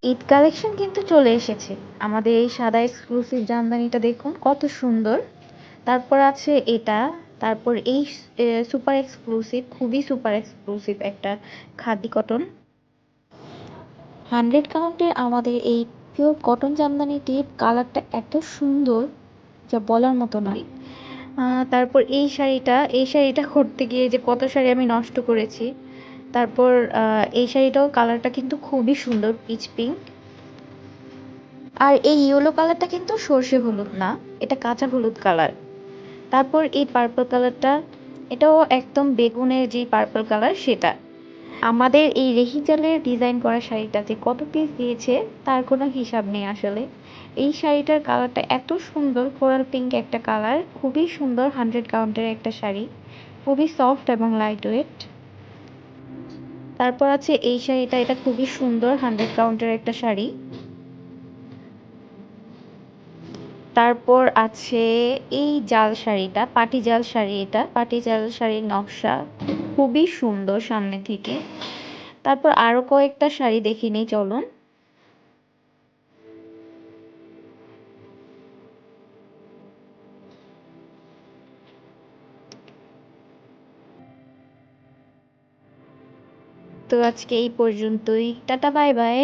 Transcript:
Eid collection কিন্তু চলে এসেছে। আমাদের এই সাদা এক্সক্লুসিভ জামদানিটা দেখুন কত সুন্দর। তারপর আছে এটা, তারপর এই সুপার এক্সক্লুসিভ, খুবই সুপার এক্সক্লুসিভ একটা খাদি কটন। 100 কাউন্টের আমাদের এই পিওর কটন জামদানিটির কালারটা এত সুন্দর যা বলার মতো নয়। তারপর এই শাড়িটা করতে গিয়ে যে কত শাড়ি আমি নষ্ট করেছি। তারপর এই শাড়িটাও কালারটা কিন্তু খুবই সুন্দর, পিচ পিঙ্ক। আর এই ইয়েলো কালারটা কিন্তু সর্ষে হলুদ না, এটা কাঁচা হলুদ কালার। তারপর এই পার্পল কালারটা, এটাও একদম বেগুনের যে পার্পল কালার সেটা। আমাদের এই রেহিজালের ডিজাইন করা শাড়িটাতে কত পিস দিয়েছে তার কোনো হিসাব নেই আসলে। এই শাড়িটার কালারটা এত সুন্দর, কোরাল পিঙ্ক একটা কালার, খুবই সুন্দর। 100 কাউন্টের একটা শাড়ি, খুবই সফট এবং লাইট ওয়েট। তারপর আছে এই শাড়িটা, এটা খুবই সুন্দর, 100 কাউন্টের একটা শাড়ি। তারপর আছে এই জাল শাড়িটা, পাটি জাল শাড়ি, এটা পাটি জাল শাড়ির নকশা খুবই সুন্দর সামনে থেকে। তারপর আরো কয়েকটা শাড়ি দেখে নিই চলুন। তো আজকে এই পর্যন্তই, টাটা বাই বাই।